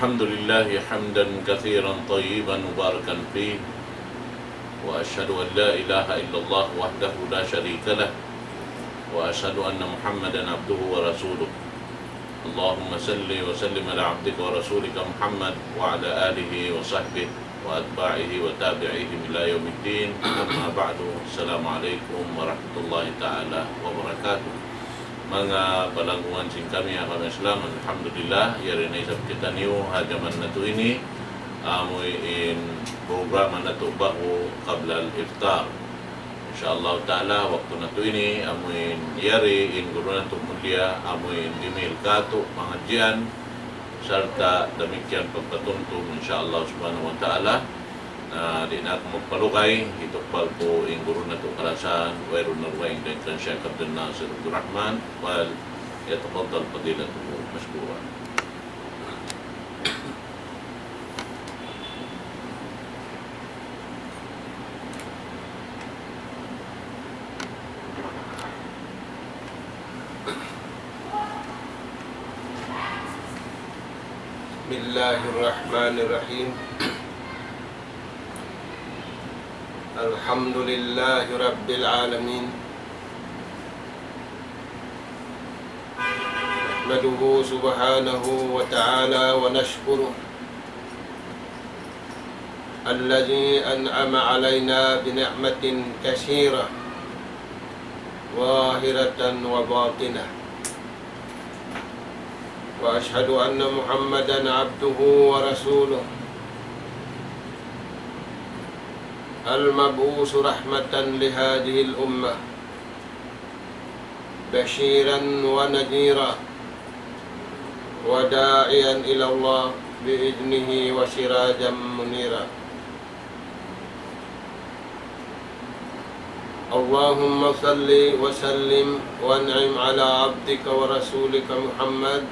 الحمد لله حمدا كثيرا طيبا مباركا فيه وأشهد أن لا إله إلا الله وحده لا شريك له وأشهد أن محمدا عبده ورسوله اللهم صل وسلم على عبدك ورسولك محمد وعلى آله وصحبه وأتباعه وتابعيهم إلى يوم الدين. أما بعد، السلام عليكم ورحمة الله تعالى وبركاته. Mga palanggungan sing kami akam Islam, alhamdulillah, yari na isap kita niyo hajaman na to ini amoy in programa na to bago kabla iftar. Insyaallah ta'ala, waktu na to ini amoy yari in guru na to mulia amoy in dimil kato pengajian serta demikian pagpatuntung insyaallah subhanahu wa ta'ala. Di na ako magpalukay, itokpal po yung guru na itong kalasan, wairun na ruwayang dan Syekh Abdul Nasir Abdul Rahman, wal yatafadal fadilat po maskura. Bismillahirrahmanirrahim. Alhamdulillahi Rabbil Alamin. Nahmaduhu subhanahu wa ta'ala wa nashkuruh alladhi an'ama alayna bini'matin katsira zahiratan wa batinah. Wa ashhadu anna Muhammadan abduhu wa rasuluh المبعوث رحمة لهذه الأمة بشيرا ونذيرا وداعيا إلى الله بإذنه وسراجا منيرا. اللهم صل وسلم وانعم على عبدك ورسولك محمد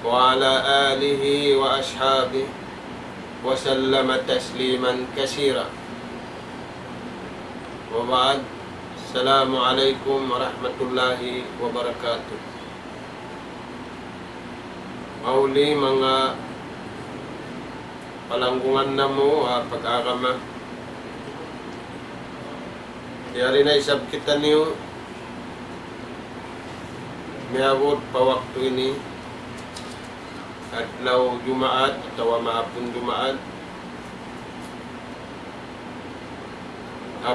وعلى آله وأصحابه وسلم تسليما كثيرا. وبعد، السلام عليكم ورحمة الله وبركاته. Mauli mga palanggungan na mo pag-agama. Yari na isab kita niyo miabot pa waktu ini adlaw Jumaat atau maapun Jumaat.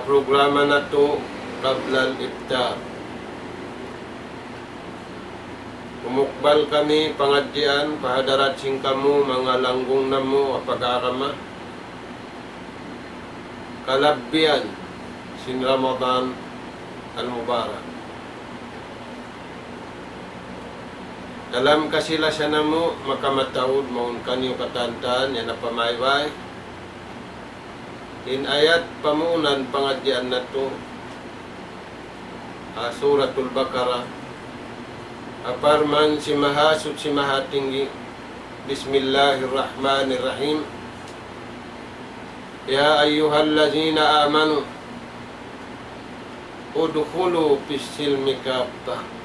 Programa na to kabla iftar. Umukbal kami pangadyan pahadarat sing kamu mga langgung namo apag-arama kalabbian sin Ramadan al-Mubarak. Dalam kasilasan mo, makamataud maun kanyo katantan, yan na pamayway. In ayat pamunan pangadyan na to, Suratul Baqarah, aparman si mahasud si mahatinggi, Bismillahirrahmanirrahim. Ya ayyuhallazina amanu, udkhulu fis silmi kaffah.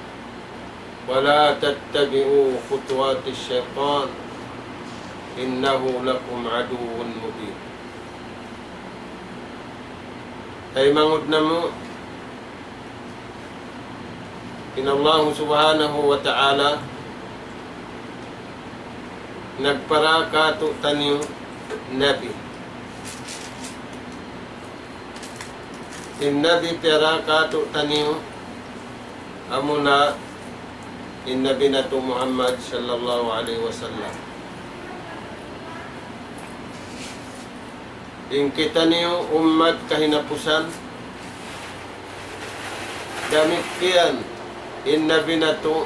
ولا تتبعوا خطوات الشيطان إنه لكم عدو مبين. Ay mangud namo inallahu subhanahu wa ta'ala nagparaka to tanyo nabi. In nabi paraka to tanyo amuna in Nabi nato Muhammad sallallahu alaihi wasallam. In kita niyo umat kahinapusan gamit kiyan in Nabi nato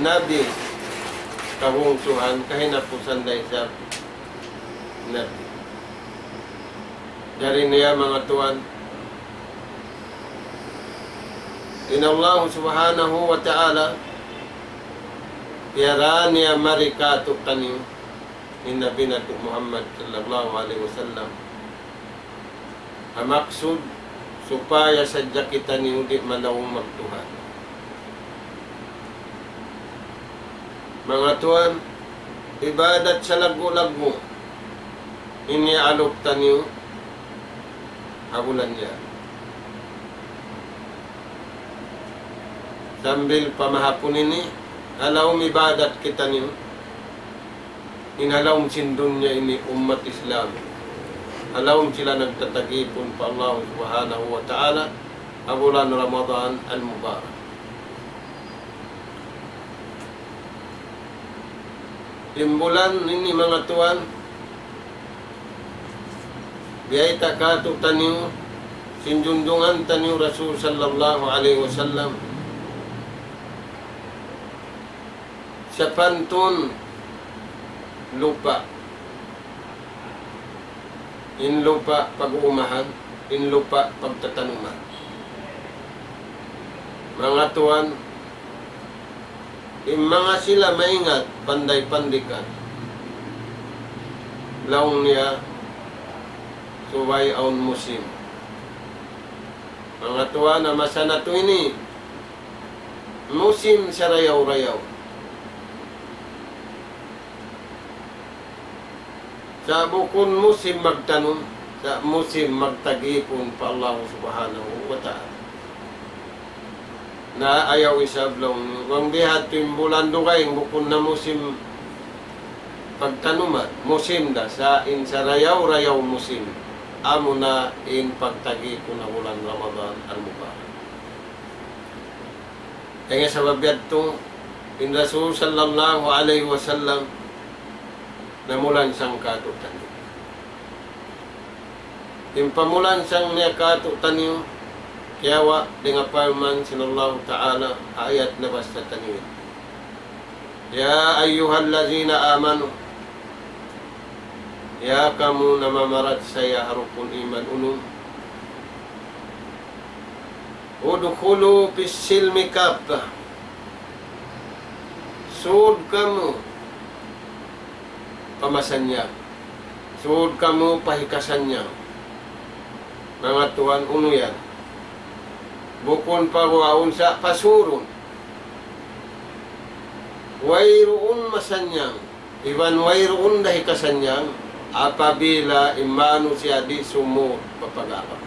Nabi kahungsuhan kahinapusan dahil sa Nabi. Dari niya mga tuan, inallahu subhanahu wa ta'ala yarani amarika tukani in Nabi nato Muhammad sallallahu alaihi wasallam. Ang maksud supaya sadya kita ni udi manawang magtuhan. Mga tuan, ibadat sa lagu-lagu, inialok taniyo habulan niya. Sambil pamahapon ini, alawm ibadat kita niyo, inalawm sindun niya ini umat Islam. Alawm sila nagtatagipon pa Allah subhanahu wa ta'ala habulan Ramadan al-Mubarak. Timbulan ini mga tuan, biyay takato taniyo, sinjundungan taniyo Rasul sallallahu alaihi wasallam, sa pantun lupa, in lupa pag-uumahan, in lupa pagtatanuman. Mga tuan, yung mga sila maingat, panday-pandikan, laong niya, suway aun musim. Mga tuwa na masana to ini, musim sa rayaw-rayaw. Sa bukon musim magtanong, sa musim magtagipon pa Allah subhanahu wa ta'ala. Na ayaw isablong wang dihat yung bulan dugay bukod na musim pagtanuman musim da sa rayaw musim amo na in pagtagi ko na bulan Ramadan al-Mubarak. Kaya sa babiyad to in Rasul sallallahu alaihi wasallam na mulan sang katutan. In pamulan sang niya katutan niyo Kiyawa dengan firman sinallahu ta'ala ayat na basta tanwin. Ya ayyuhallazina amanu, ya kamu namamarat saya harupun iman unum, udkhulu fis silmi kaffah, sud kamu pamasannya, sud kamu pahikasannya. Mga tuan uno yan, bukon pagwaon sa pasurun, wayroon masanyang, iwan wayroon dahi kasanyang, apabila imano siya di sumur papag-aram.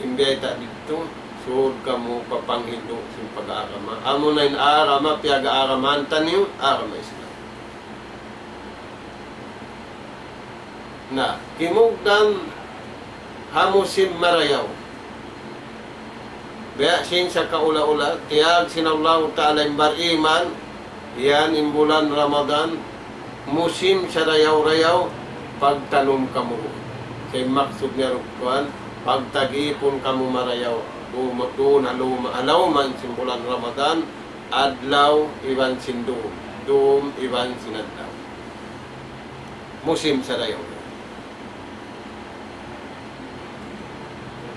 Imbay ta dito, suod kamu papanghindo sa pag-aarama. Amo na yung arama, piag-aaraman taniyo, arama Islam. Na, kimugdan hamusim marayaw. Baya sin sa kaula-ula, tiyag sinallahu ta'ala bariman, yan in bulan Ramadan, musim sa rayaw-rayaw, pagtanong kamu. Kay maksud niya rukuan, pagtagipon kamu marayaw, doon alawman sin bulan Ramadan, adlaw iwan sin doom iwan sin adlaw. Musim sa rayaw.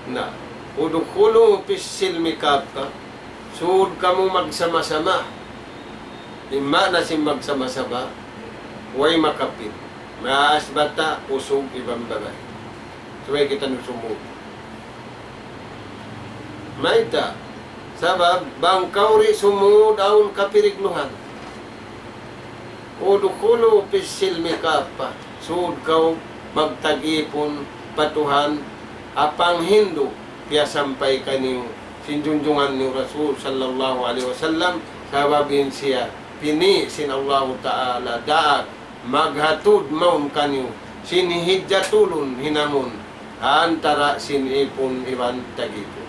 Na, udukulu fis silmi kaffah, suod kamu magsama-sama. Lima na si magsama-sama, way makapit. Maas bata, usog ibang bagay. Suway kita nusumog. Maita, sabab, bangkaw ri sumud aun kapirigluhan. Udukulu fis silmi kaffah, suod kaw magtagipon patuhan, apang Hindu, kaya sampay kaniyo sinjunjungan ni Rasul sallallahu alaihi wasallam sababin siya pini sin Allah Ta'ala daat maghatud maun kaniyo sinihidjatulun hinamon antara sinipon iwan tagipon.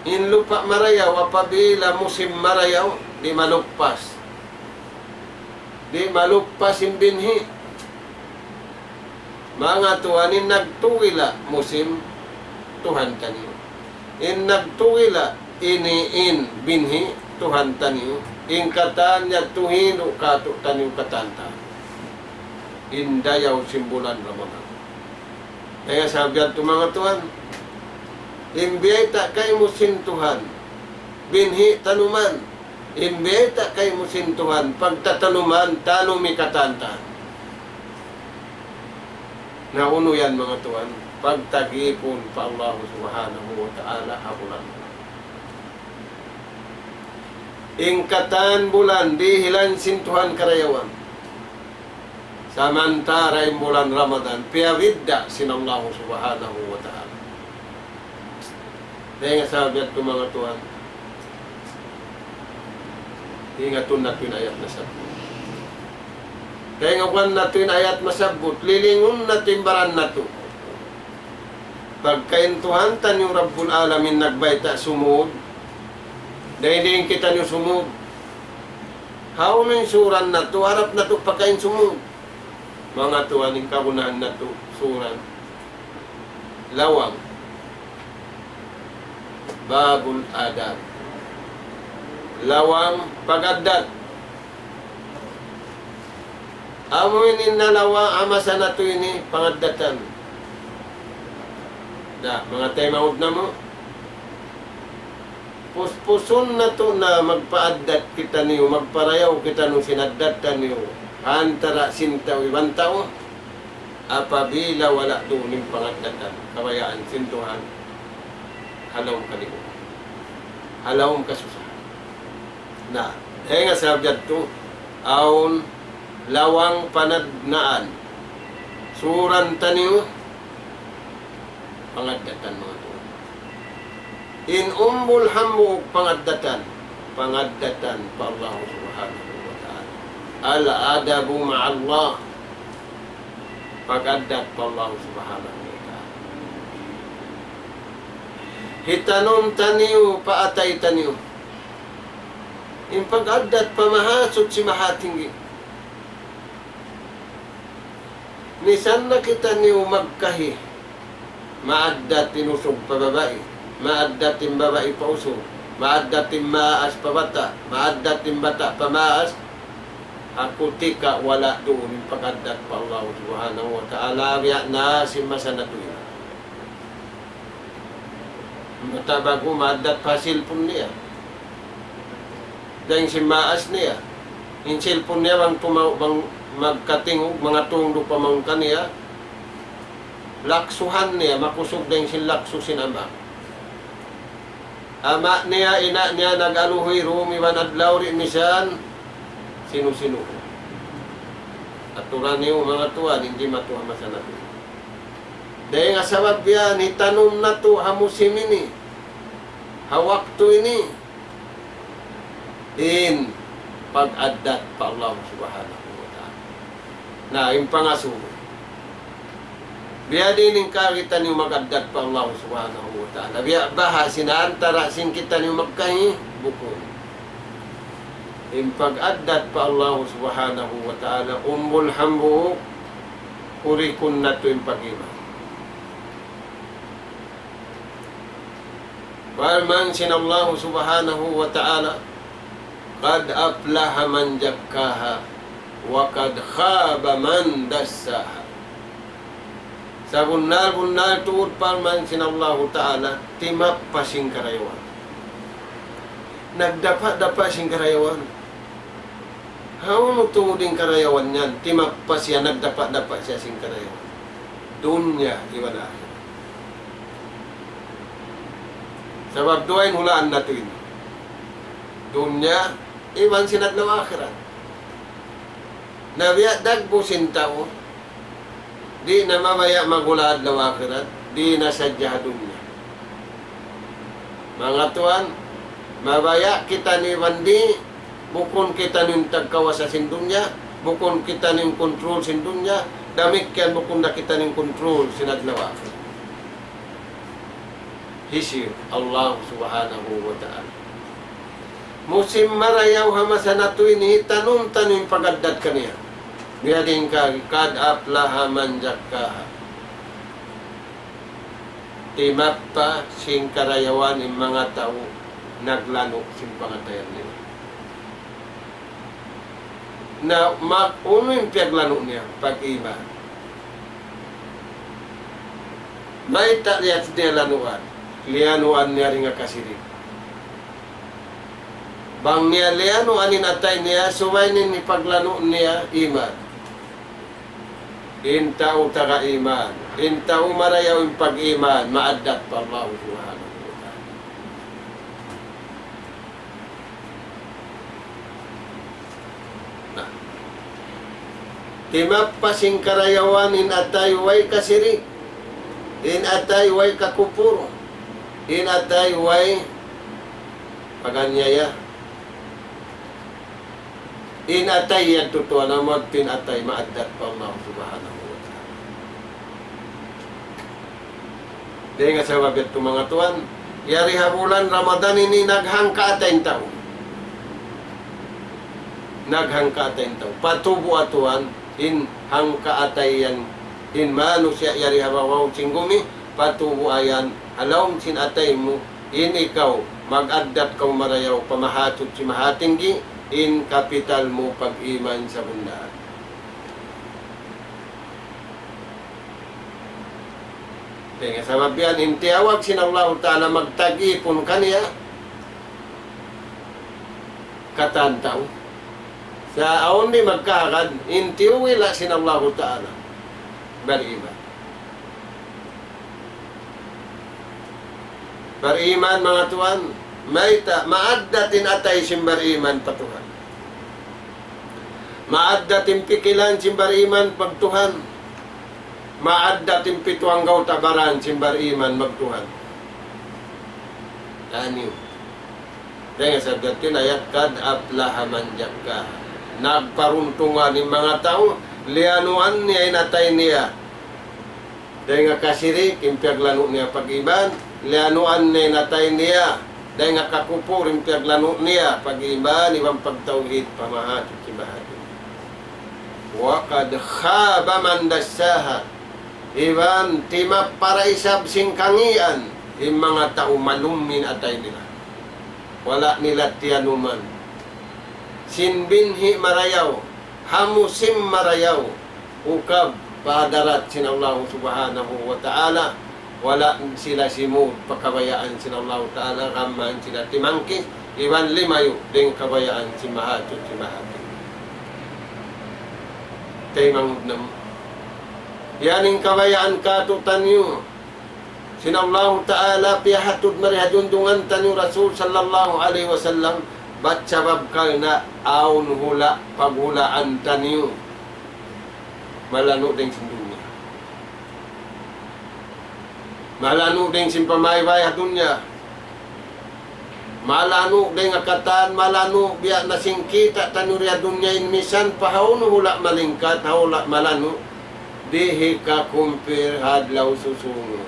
In lupa marayaw apabila musim marayaw di malukpas in binhi. Mga tuwanin nagtuwila musim Tuhan taniyo. In nagtuwila in binhi Tuhan taniyo. In katan niya tuhino kato taniyo katanta. In dayaw simbulan Ramadan. Kaya sabihan to mga tuwan, imbiyay ta kay musim Tuhan. Binhi tanuman. Imbiyay ta kay musim Tuhan. Pagtatanuman, tanumi katanta. Nauno yan mga tuwan, pagtagipon pa Allah subhanahu wa ta'ala habulan. ingkatan bulan dihilansin Tuhan karayawan. Samantara yung bulan Ramadan, piyawidda sinallahu subhanahu wa ta'ala. Dahil nga sabi at mga Tuhan, ingatun natin ayat na sabot. Kaya nga kung natin ayat masabot, lilingon natin baran na to. Pagkaintuhantan yung Rabbul Alamin nagbayta sumud, dahil din kita nyo sumud. How na yung suran na to, harap na to pagkain sumud. Mga tuwan, yung kagunaan na to, suran. Lawang. Babul adab. Lawang pag-adat. Amoy ninalawa amasa na to ini pangadatan. Da, mga tayo maud na mo. Puspuson na to na magpaadat kita niyo, magparayaw kita nung sinadatan niyo. Antara sintaw ibang tao, apabila wala doon yung pangadatan, kabayaan, sintuhan, halawang kalimu. Halawang kasusahan. Na, dahil nga sabyat to, aon, lawang panadnaan, suran taniyo, pangadatan mga to. In umbul hamu pangadatan pa Allah subhanahu wa ta'ala. Al-adabu ma'allah, pag-adat pa Allah subhanahu wa ta'ala. Hitanom taniyo, paatay taniyo. In pag-adat pamahasot si mahatinggi. Nisan na kita niyo magkahi, maaddat tinusog pababae, maaddat yung babae pausog, maaddat yung maas pabata, maaddat yung bata pamaas, ako tika wala doon yung pag-addat pa Allah subhanahu wa ta'ala, riyak na si masanatuya. Bata bago maaddat pa silpon niya. Dahil si maas niya, yung silpon niya bang magkatingog, mga tungdo pa mong kaniya, laksuhan niya, makusog dahil si lakso sinama. Ama niya, ina niya, nag-aluhoy, rumiwan at lawri, misan, sino-sino. At turan niyo mga tuwan, hindi matuha masanat. Dahil nga sabab yan, itanong na to, hamusim ini, hawak to ini, in pag-adat pa Allah subhanahu wa ta'ala. Na yung pangaso, biya din yung kakitan yung mag-adat pa Allah subhanahu wa ta'ala. Biya baha, sinaantara, sin kita yung magkahi, bukod. Yung pag-adat pa Allah subhanahu wa ta'ala, umbul hambu, kurikun na to yung pag-iman. Walman sin Allah subhanahu wa ta'ala, qad aflaha man jakkaha wa qad khaba man dassaha. Sa bunal tuod palman sin Allah ta'ala, timap pa sing karayawan. Nagdapa-dapa sing karayawan. Haon mo tuoding karayawan yan, timap pa siya, nagdapa-dapa siya sing karayawan. Dunya, iba na. Sabab duwain hulaan na ito. Dunya, iban sinadlaw akhirat. Nabiya dagbo sintao, di na mamaya magulaad law akhirat, di na sadya dunya. Mga tuan, mabaya kita ni Wandi, bukon kita ni tagkawas sa sindunya, bukon kita ni kontrol sindunya, damikyan bukon na kita ni kontrol sinadlaw akhirat. Hisir Allah subhanahu wa ta'ala. Musim marayaw hamasa na ito ini, tanong-tanong pag-adat kaniya. Biya din ka, kad aflaha man jakkaha. Timap pa sing karayawan ng mga tao, naglano sing pangatayan nila. Na uno yung piaglano niya, pag-iba. May talyat niya lanuan, lianuan niya rin nga kasirig. Bang niya liano anin atay niya, suwainin ni paglano niya iman. Intao taga iman. Intao marayaw yung pag-iman, maadat pa Allah subhanahu wa ta'ala. timapasing karayawan in atay way kasirik, in atay way kakupuro, in atay way paganyaya, in atay yan tutuan namot pin atay maaddat pa Allah subhanahu wa ta'ala. Di nga sa wabit ito mga tuan, yari habulan Ramadan ini naghangka atay tao. Naghangka atay tao. Patubo atuan, in hangka atay yan, in mano siya yari habawaw singgumi, patubo ayan, alawang sin atay mo, in ikaw, mag-addat kang marayaw, pamahatod si mahatinggi, in kapital mo pag-iman sa bundaan. Kaya sa mabiyan, intiyawag sinallahu ta'ala magtag-ipon kaniya, katantaw. Sa aon di magkakad, intiwila sinallahu ta'ala, beriman. Beriman mga tuan, maaddatin atay simbariman patuhan. Maaddatin pikilan simbariman pagtuhan. Maaddatin pituang gaw tabaran simbariman magtuhan. Ano? Dahil sa datin ayat kad aflaha man zakkaha. Nagparuntungan ng mga tao, lianuan niya inatay niya. Dahil nga kasirik, impiaglano niya pag-iban, lianuan niya inatay niya. Dahil nga kakupo, impiaglano niya pag-iban, ibang pagtawid, pamahat, kibahat. Wakad khaba man dassaha. Iban, timap para isab singkangian, yung mga tao malumin atay nila. Wala nila tiyanuman. Sinbinhi marayaw, hamusim marayaw, ukab padarat sinallahu subhanahu wa ta'ala, wala sila simud, pakabayaan sinallahu ta'ala, raman sila timangkis, iban limayo, ding kabayaan si mahatod, si mahatod. Tay mangud nam. Yaning kabayaan katutan nyo, sinallahu ta'ala, piyahatod marihadundungan tanyo Rasul sallallahu alaihi wasallam, ba't sabab ka na aun hula, paghulaan tanyo, malano din sa dunya. Malano din sa pamaybay at dunya. Malano din akatan, malano biya nasingkita tanyo rin dunya inmisan, pahaon hula malingkat, hula malano, dihi ka kumpir hadlaw susunod.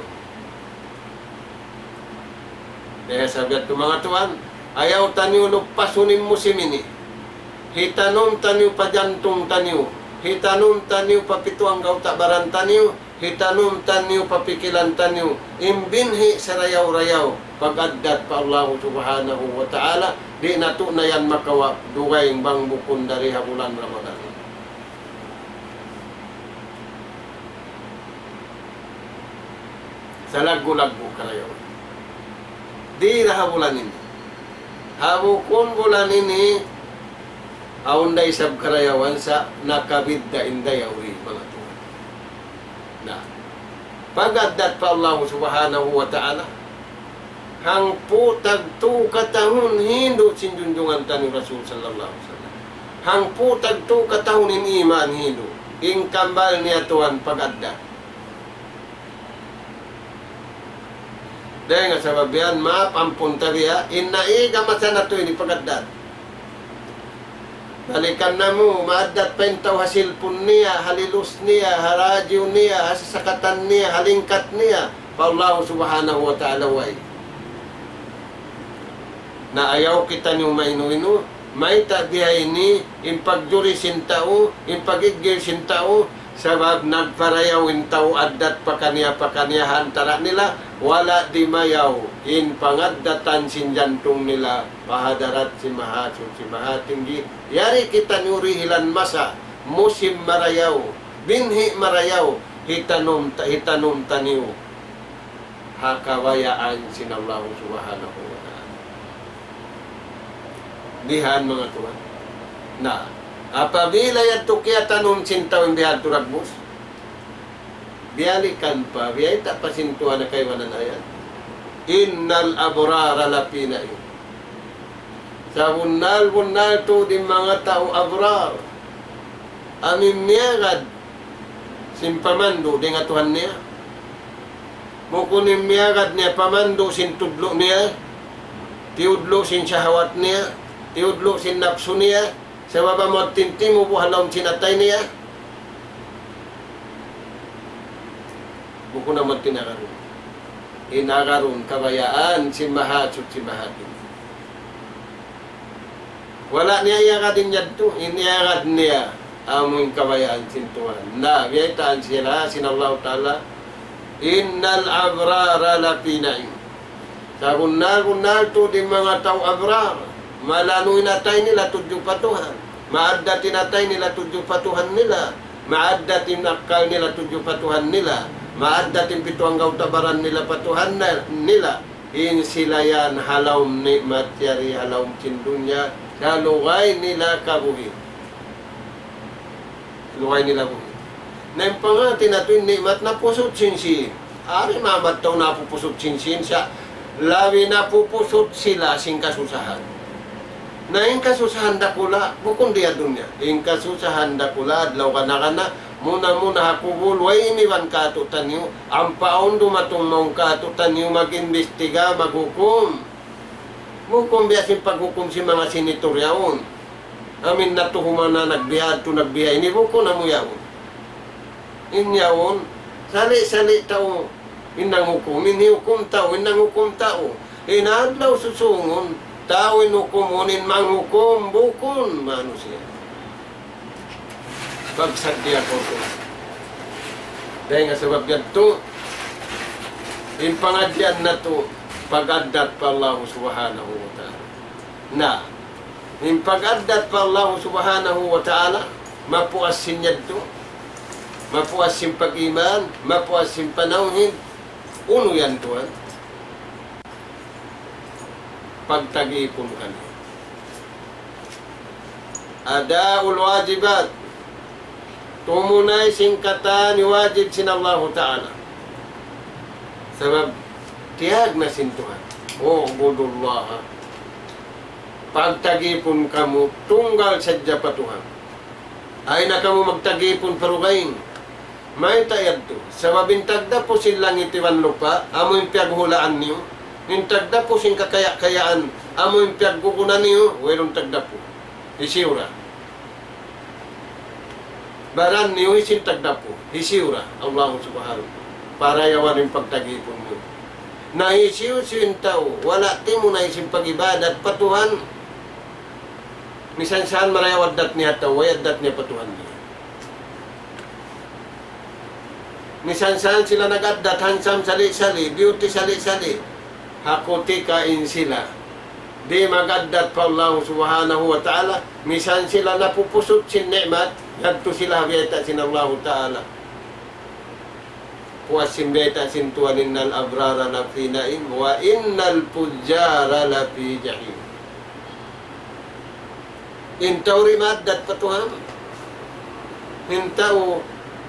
Dahil sabihat ito mga tuan, ayaw tanyo lupasunin mo si mini. Hitanom tanyo pajantung tanyo. Hitanom tanyo papituang gauta baran tanyo. Hitanom tanyo papikilan tanyo. Imbinhi sa rayaw-rayaw. Pag-addat pa Allah subhanahu wa ta'ala. Di na to na yan makawa. Dugay bang bukon dari habulan Ramadan. Sa lagu-lagu karayaw. Di na habulan ini. Habukon bulan ini, aunday sab karayawan sa nakabidda inday awi mga tuwan. Na, pagaddat pa Allah subhanahu wa ta'ala, hang putag tu katahun hindu sinjunjungan tani Rasul sallallahu alaihi wasallam. Hang putag tu katahun in iman hindu, ing kambal niya tuwan pagaddat. Dahil nga sa babian, maap ang punta niya, inaiga masa na ito ini pagaddat. Balikan na mo, maaddat pa yung hasilpun niya, halilus niya, haradyo niya, hasasakatan niya, halingkat niya, pa Allah subhanahu wa ta'ala way. Na ayaw kita niyo mainu-inu, may tabihay ni, impagduri sintao, impagigil sintao, sabab nagparayawin tao addat pakaniya hantara nila, wala di mayaw, in pangaddatan sinjantung nila, pahadarat si mahatun, si mahatinggi. Yari kita nyurihilan masa, musim marayaw, binhi marayaw, hitanum taniw, hakawayaan sinallahu subhanahu wa ta'ala. Dihan mga tuwan. Na, apabila yan tukiya tanong sintaw yung bihan turagbus, biyalikan pa, biyay ta pasintuhan na kayo na yan. Innal abrara lapina yun. Sa bunal to di mga tao abrar. amin miyagad simpamando di nga Tuhan niya. Mukunin miyagad niya pamando sin tudlo niya, tiudlo sin syahawat niya, tiudlo sin napsu niya, sa baba mo tintimu buhalom sinatay niya. Buko naman tinakaroon. Inakaroon kabayaan si mahatsut si mahatin. Wala niya iyakadin niya to. Iniyakad niya among kabayaan sintuhan. Na, biyaitaan sila, sinallahu ta'ala, innal abrara lapi na'im. Sa kunal to di mga tao abrar. Malanuin natay nila tudyo patuhan. Maadda tinatay nila tudyo patuhan nila. Maadda tinakal nila tudyo patuhan nila. Maadda timpituang gautabaran nila patuhan nila. In sila yan halawm nikmat yari halawm cindunya. Kalugay nila kabuhi. Lugay nila buhi. Nang pangati na ito nikmat na pusot sinsin. Ari mamat taw na pupusot sinsin siya. Lawi na pupusot sila sing kasusahan. Na yung kasusahan dakula, bukong diya dunya. Yung kasusahan dakula, adlaw ka na, muna hakubul, way iniwan katutan niyo. Ang paon dumatong maong katutan niyo, mag-imbestiga, maghukom. Hukom biyasin paghukom si mga sinitoryaon. Amin na to humana nagbihad to nagbihay. Inibuko na mo yaon. Inyaon, sali-sali tao, inang hukom, inihukom tao, inang hukom tao. Inadlaw susungon, tao inukumunin, manghukom, bukon, manusia. Pagsadya ko to. Dahil nga sabab yan to, impangadyan na to, pag-addat pa Allah subhanahu wa ta'ala. Na, yung pag-addat pa Allah subhanahu wa ta'ala, mapuas sinyad to, mapuas yung pag-iman, mapuas yung panawin, uno yan to, pagtag-ipon kami. Adaul wajibat, tumunay singkatan ni wajib sin Allah ta'ala. Sabab, tiyag na sintuhan. O, budullah. Pagtagipon kamo, tunggal sadya patuhan. Ay na kamo magtagipon parugayin. May tayad to. Sababin tagda po silang itiwan lupa, amo yung piyaghulaan niyo. Yung tagda po sing kakaya-kayaan, amo yung piyagkukunan niyo, walang tagda po. Isiura. Baran niyo, isin tagda po. Isiura. Allah subhanahu. Para yawan yung pagtagipon mo. Naisiw yung tao, wala ti mo naisip pag-ibadat, patuhan. Misan saan marayawad dat niya tao, wayad dat niya patuhan niya. Misan saan sila nag-addat, hansam sali-sali, beauty sali-sali. Hakuti kain sila. Di mag-addat pa Allah subhanahu wa ta'ala. Misan sila napupusot sin ni'mat, yadto sila biyata sin Allah ta'ala. Puasim beta sintuan innal abrara la fi na'im wa innal fujjara la fi jahim. Intaw rimaddat patuhan. Intaw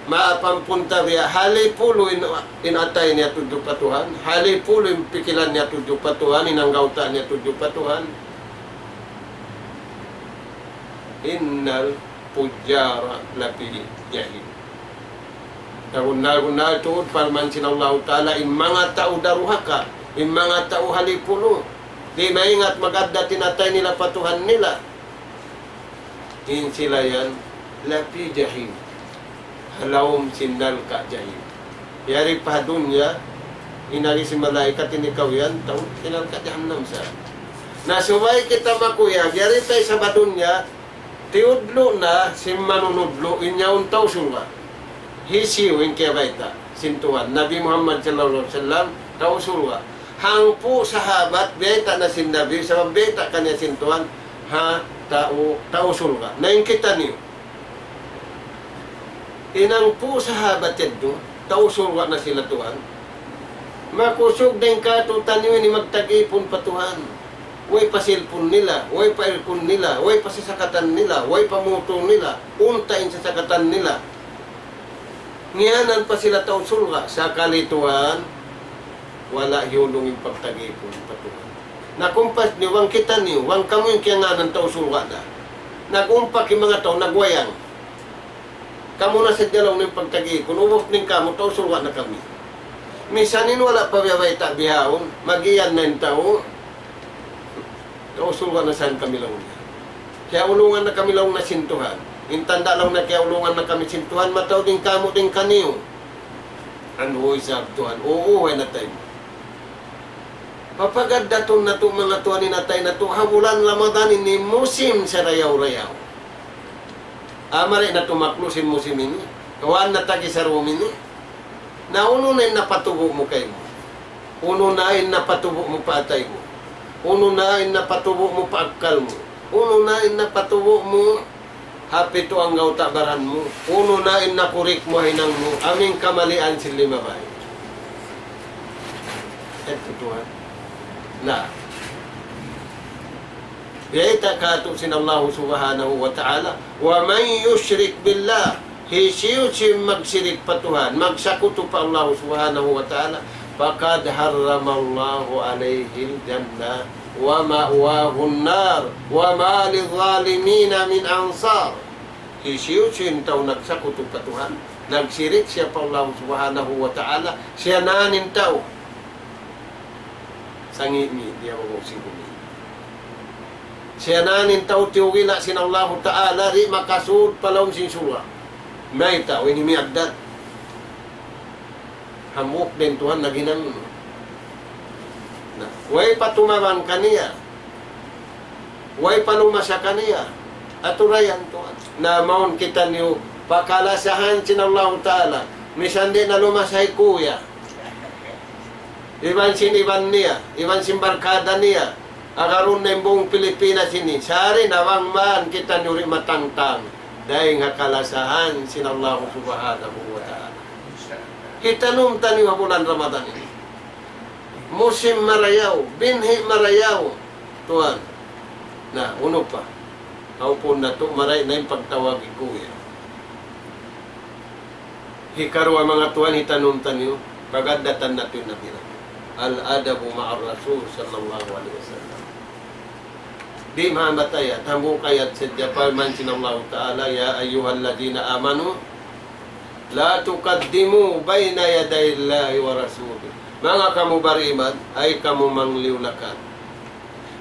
maapampunta riya. Hali pulo inatay niya tudyo patuhan. Hali pulo pikilan niya tudyo patuhan. Inanggauta niya tudyo patuhan. Innal fujjara la fi jahim. Nagunal tuod palman sinallahu ta'ala in mga tao daruhaka, in mga tao halipulo. Di maingat mag-adda tinatay nila patuhan nila. In sila yan, lapi jahim. Halawm sindal ka jahim. Yari pa dunya, inari si malaikat inikaw yan, tao, sinal ka jahannam sa. Nasubay kita makuyag, yari tayo sa badunya, tiudlo na, si manunudlo, inyaon tao sulwa. Hisiw yung kaya baita, sintuhan. Nabi Muhammad sallallahu alaihi wasallam, tausulwa. Hangpo sahabat, beta na sin Nabi, sa beta kanya sintuhan, ha, tausulwa. Nain kita niyo. Inang po sahabat yan doon, tausulwa na sila Tuhan. Makusog na yung katutan niyo, ni magtag-ipon pa Tuhan. Way pasilpon nila, way pailpon nila, way pasasakatan nila, way pamutong nila, untain sa sakatan nila. Ngayanan pa sila taong sulga sa kalituan, wala hiulong yung pagtagipon patuhan. Nakumpas niyo, wang kita niyo, wang kamo yung kiyanganan taong sulga na. Nagumpak yung mga tao, nagwayang. Kamu na sa dalaw ng pagtagi. Kung uwag ning kamo, tausulwa na kami. Misanin wala pa biyabay ta bihawon. Magiyan na yung tao. Tausulwa na saan kami lang niya. Kaya ulungan na kami lang na sintuhan. Intanda lang na kaya ulungan na kami sintuhan. Mataw din kamo din kaniyo. Ano isab tuhan. Oo, na tayo. Papagad daton na ito mga tuhan ni natay na ito. Hamulan Ramadan ini musim sa rayaw-rayaw. Amari na tumaklusin musim ini. Kawaan na tagi sa room ini. Na uno na napatubo mo kayo mo. Uno na napatubo mo pa atay mo. Uno na napatubo mo pa akal mo. Uno na napatubo mo hapit to ang gautabaran mo. Uno na napurik mo hinang mo. Aming kamalian sila mabay. Ito tuhan. Na. Yaita kato sin Allah subhanahu wa ta'ala. Wa man yushrik billah. Hisiyo-siyo magsirik pa Tuhan. Magsakuto pa Allah subhanahu wa ta'ala. Fakad harramallahu alayhi al-jannah. Wa ma'wahu an-nar. Wa ma lidh-dhalimina min ansar. Hisiyo-siyo taw nagsakuto pa Tuhan. Nagsirik siya pa Allah subhanahu wa ta'ala. Siya nanin tao. Sangimi, diya magusingumi. Siya nanin tao tiwila sin Allah ta'ala. Ri makasud palawang sin surah. May tao ini may agdat. Hamuk din Tuhan na ginang. Way patumaban kaniya. Way palumasya kaniya. Aturayan Tuhan. Na maun kita niyo pakalasahan sin Allah Ta'ala. Misan din na lumasay kuya. Iban sin iban niya. Iban sin barkada niya. Agaron na yung buong Pilipinas ini. Sari nawang man kita niyo rin matangtang. Dahil nga kalasahan sin Allah subhanahu wa ta'ala. Hitanong tani wa bulan Ramadan ini. Musim marayaw, binhi marayaw. Tuhan. Na, uno pa. Kaupon na to, maray na yung pagtawag ikuya. Hikarwa mga tuhan, hitanong tani pagadatan natin na bilang. Al-adabu ma'ar Rasul sallallahu alaihi wasallam. Di mamatay at hambong kayat sa Japan sin Allah Ta'ala ya ayyuhalladina amanu la tuqaddimu bayna yaday Allahi wa Rasulih. Mga kamu bariman ay kamu mangliulakan.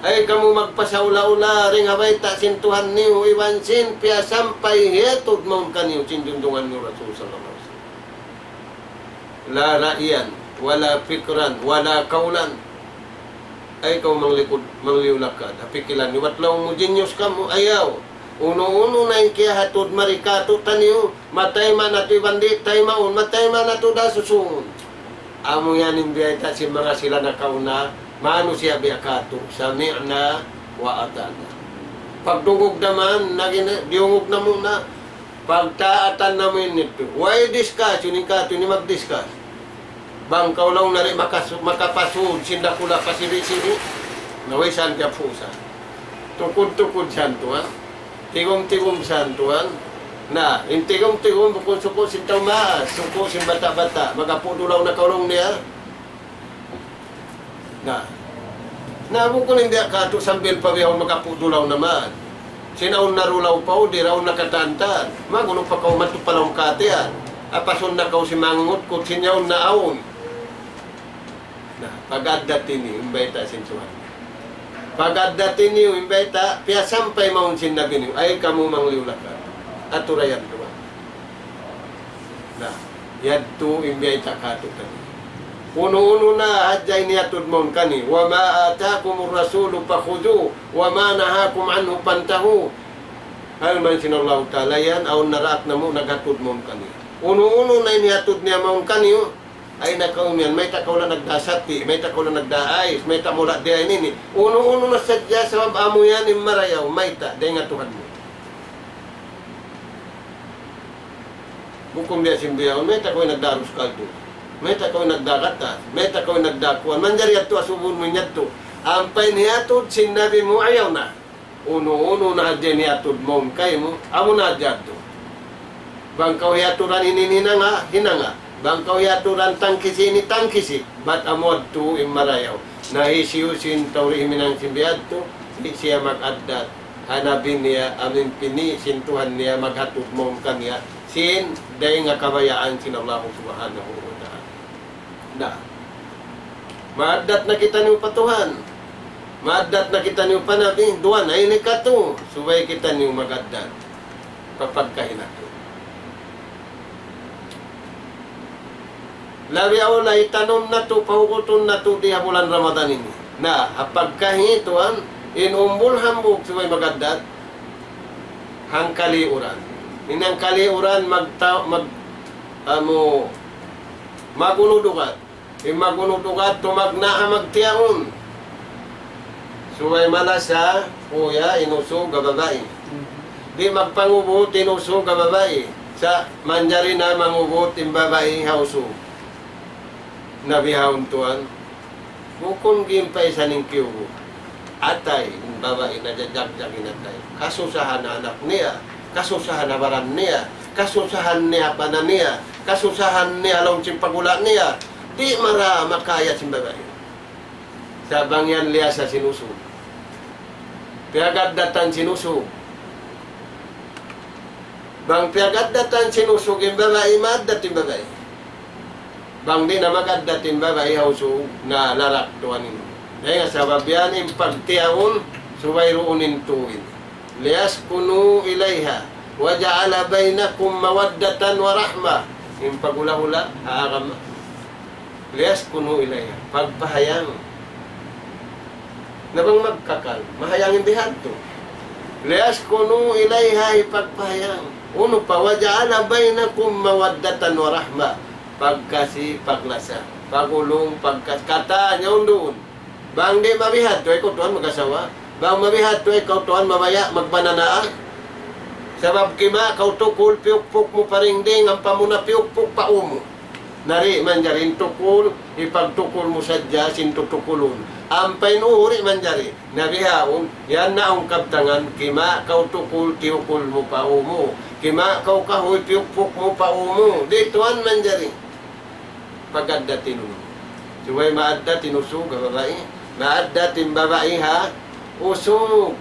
Ay kamu magpasaula-ula ring habay ta sin Tuhan niyo iwan sin pia sampay hetod maun kaniyo sinjundungan niyo Rasul sallallahu alaihi wasallam. La ra'iyan wala fikran wala kaulan. Ay ikaw mangliulak ka. Napikilan ni watlaw mo genius ka mo. Ayaw. Uno-uno na yung kaya hatod marikato taniyo. Matay man nato ibandit tayo maun. Matay man nato da susungon. Amo yan yung biyayta si mga sila na kauna. Mano siya biyakato. Sami'na wa atana. Pagdungog naman, diungog na muna. Pagtaatan namin nito. Why discuss? Yun yung kato, ni mag-discuss. Bangkaw lang na rin makapasud, sindakula pasiri-siri, naway saan ka pusa. Tukod-tukod santuan, tigom-tigom santuan, na, yung tigom-tigom, bukod suko sintaw maas, suko sin bata-bata, magapudulaw na kaulong niya. Na bukod hindi kato sambil pabiyaw magapudulaw naman. Sinaon na rulaw pa o, di raw nakatantan. Magunong pa kaw matupalaw katiyan. Apason na kaw si mangungot ko, sinyaw na aon. Pag-addatin niyo, imbeta sinsuhan. Pag-addatin niyo, imbeta, piya sampay maun sinabi niyo, ay kamu mangliulakan. Aturayan doon. Na, yadto imbeta kato tani. Uno-uno na, hadjay niyatod maun kani, wa ma'atakumur rasulu pakhudu, wa ma nahakum anhu pantahu. Halman sinallahu ta'ala yan, aon naraat na mo, naghatod maun kani. Uno-uno na niyatod niya maun kani, ay nakaumian, may takaw na nagdasati, may takaw na nagdaayos, may tamula di ay nini. Uno-uno na sadya sa mabamo yan, marayaw, may ta, di nga Tuhan mo. Bukom diya simbiyaw, may takaw nagdarus kaldo, may takaw nagdakatas, may takaw nagdakuan, manjari ato asubun mo niya to. Ampay niyatod, sinabi mo, ayaw na. Uno-uno na hadya niyatod mo, kay mo, amo na hadya to. Bangkaw yaturan ininina nga, hinanga. Bangkaw yaturan tangkisi ni tangkisi. Bat amod to imarayaw. Nahisiusin tawri minang simbiyad to. Siya mag-addat. Hanapin niya, amin pini, sintuhan niya, maghatod mo kanya sin day nga kabayaan sin Allah subhanahu wa ta'ala. Na maadat na kita niyo patuhan. Maadat na kita niyo panabi. Duwan ay ni kato. Subay kita niyo magadat. Papagkahinato. Labi ako na itanom na to, pahukuton na to di bulan Ramadan ini. Na, apagkahituan, inumbul hambog subay magadat, hang kaliuran. Inang kaliuran magunudukat. Magunudukat tumagna magtiyaon. Subay malasa, kuya, inusog gababae. Di magpangubot, inusog gababae. Sa manjari na mangubot, imbabae, hausog. Nabihawon tuan. Bukon gimpay sa ningkiugo. Atay, babae na jajag-jagin atay. Kasusahan na anak niya. Kasusahan na baran niya. Kasusahan niya panan niya. Kasusahan niya along simpagula niya. Di mara makaya si babae. Sa bangyan liya sa sinuso. Piagad datan sinuso. Bang piagad datan sinuso yung babae, madat yung babae. Bang di na magadatin babae hauso na lalak tuan ini. Dahil nga sa babian impagtiyaon subay roonin tuwin. Liyas kunu ilayha wa ja'ala bainakum mawaddatan wa rahmah. Impagula-hula haagam. Liyas kunu ilayha. Pagpahayang. Nabang magkakal. Mahayangin dihanto. Liyas kunu ilayha ipagpahayang. Uno pa wa ja'ala bainakum mawaddatan wa rahmah. Pagkasi, paglasa, pagulong, pagkata, nyaon doon. Bang di mabihat, to ikaw tuan mag-asawa. Bang mabihat, to ikaw tuan mamaya, magbananaa. Sabab kima, kau tukul, piukpuk mo paringding, ang pamuna piukpuk pa umo. Nari manjarin tukul, ipagtukul mo sadya, sintutukulun. Ampay nuhuri manjari, nabihaon, yan na ang kaptangan, kima, kau tukul, tiukul mo pa umo. Kima, kau kahoy, piukpuk mo pa umo. Dituan manjari. Pagada tinun. Suway maadda tinusog ang babae. Maadda tin babae ha. Usog.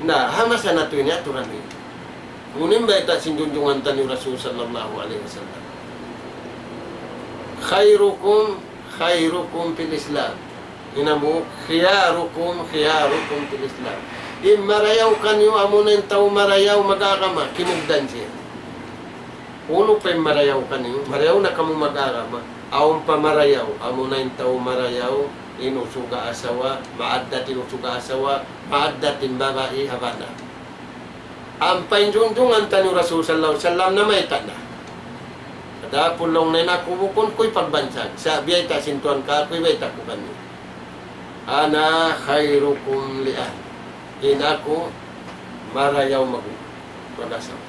Na, hamasa na ito niya, turan niya. Ngunin ba ita sinjunjungan tani Rasul sallallahu alaihi wasallam. Khairukum fil Islam. Inamu, khiyarukum fil Islam. Marayaw kanyo, amunin tao marayaw mag-akama, kinugdan siya. Uno pa marayaw kanyo, marayaw na kamo mag-akama. Aon pa marayaw, amunin tao marayaw, inusuga asawa, maaddat inusuga asawa, maaddat babae habana. Ang painjunjungan tanyo Rasul sallallahu alaihi wasallam na may tanda. Kada pulong na nakubukon ko'y pagbansag. Sa biyay ta sintuan ka, ko'y biyay ta ko kanyo. Ana khairukum li'ah. Ako marayaw mag-asawa.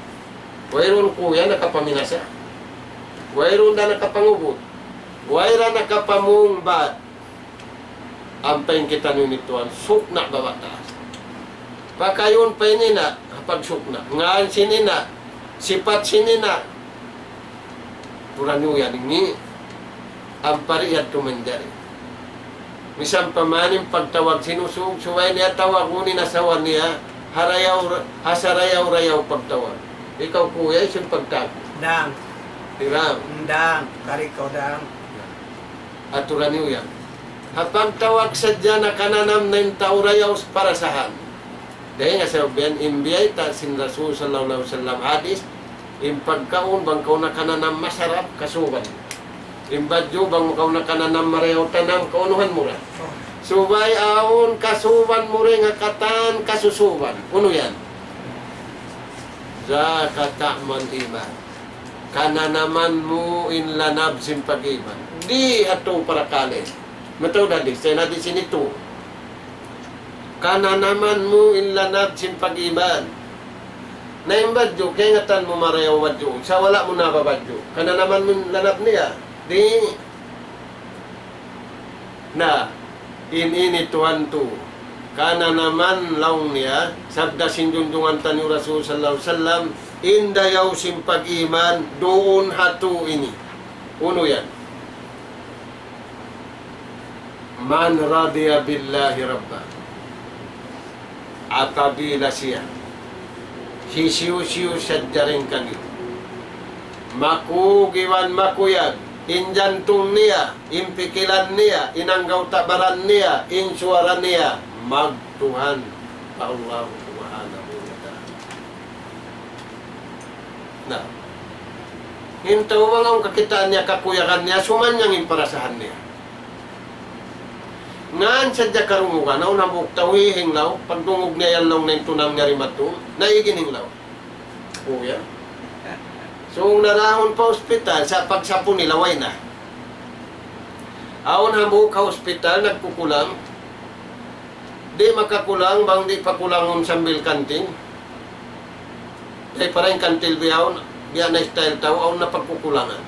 Wayron kuya nakapaminasa. Wayron na nakapangubot. Wayron nakapamungbat. Ampayin kita nunituan, sukna babataas. Pakayon pa nina, pag sukna. Ngaan sinina, sipat sinina. Puranuyan ini, ampariyat tumendari. Misang pamanim pagtawag sinusug, suway niya tawag unin asawan niya, hasarayaw-rayaw pagtawag. Ikaw kuya, isang pagtawag. Dang. Diram. Dang. Karikaw dang. Aturan niyo yan. Pagtawag sadya na kananam na yung taurayaw para sahan. Dahil nga sa biyan, imbiyay ta sin Rasul sallallahu alaihi wasallam hadis, impagkaon bang kau na kananam masarap, kasuban. Imbadyo bang kau na kananam marayaw tanam, kaunuhan mo ra. Subay aon, kasuban mo rin nga katan, kasusuban. Uno yan. Zakata man iman. Kananaman mo in lanab simpag-iman. Di ato para kalin. Mataw dali, say natin sinito. Kananaman mo in lanab simpag-iman. Naimbadyo, kaya ngatan mo marayaw wadyo. Sa wala mo nababadyo. Kananaman mo in lanab niya. Di na inituan to. Kana naman laong niya, sabda sinjunjungan tani Rasul sallallahu alaihi wasallam, indayaw simpag-iman, doon hatu ini. Uno yan. Man radiya billahi rabba. Apabila siya Sisiu-siu sadya rin kani. Makugiwan makuyag, injantung niya, impikilan niya, inanggaw tabaran niya, insuaran niya, magtuhan pa Allah subhanahu wa ta'ala. Na, hintaw mga kakitaan niya, kakuyakan niya, sumanyang imparasahan niya. Ngan sadya karungugan, na unabuktaw hinglaw, pagdungog niya yan lang na tunang niya rimatu, naigin hinglaw. Kuya. So, narahon pa ospital, sa pagsapon nila, way na. Aon habuk ka ospital, nagkukulang. Di makakulang, bang di pa kulangon sambil kanting. Dahil parang kantil biyaw, biya na style tao, aon na pagkukulangan.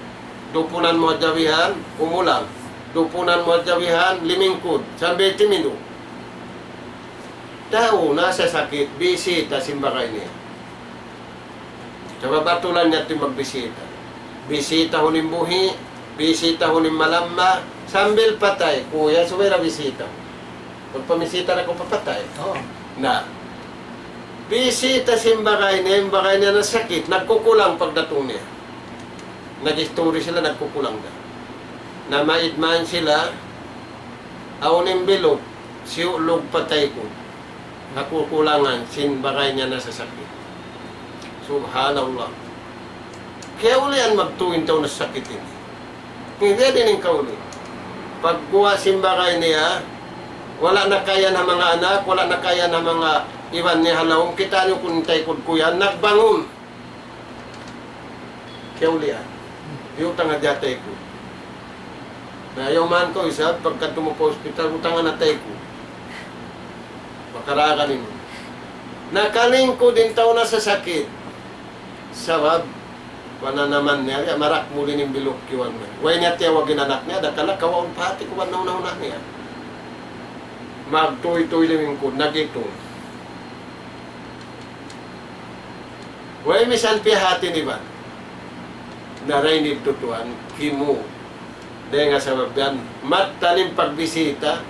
Dupunan mo jawihan, umulang. Dupunan mo jawihan, limingkod, sambil timido. Tao, nasa sakit, bisita, simbakay niya. Sa babatulan niya ito magbisita. Bisita huning buhi, bisita huning malamma, sambil patay. Kuya, sumira bisita. Pagpamisita na kung papatay. Oo. Na, bisita simbakay niya na sakit, nagkukulang pagdatong niya. Nag-story sila, nagkukulang na. Na maidman sila, auning bilog, siulog patay ko. Nakukulangan, simbakay niya na sa sakit. Subhanallah. Kaya ulian magtuwin tayo na sakit ini. Hindi din yung kauli. Pagkuha simbakay niya, wala na kaya ng mga anak, wala na kaya ng mga iwan niya halawang. Kita niyo kung tay kuya, nagbangon. Kaya ulian. Yung tanga jatay ko. Na yung man ko, isa, pagka tumupo hospital, utang na tay ko. Makarakanin mo. Nakaling ko din tayo na sa sakit. Sawab, wana naman niya, marak muli ng bilog kiwan mo. Way niya tiyawagin anak niya, dakala kawaon pati ko ba nauna niya. Magtuy-tuy liming ko, nagitong. Way misan pihati ni ba? Naray ni tutuan, kimu. Dahil nga sabab yan, matalim pagbisita,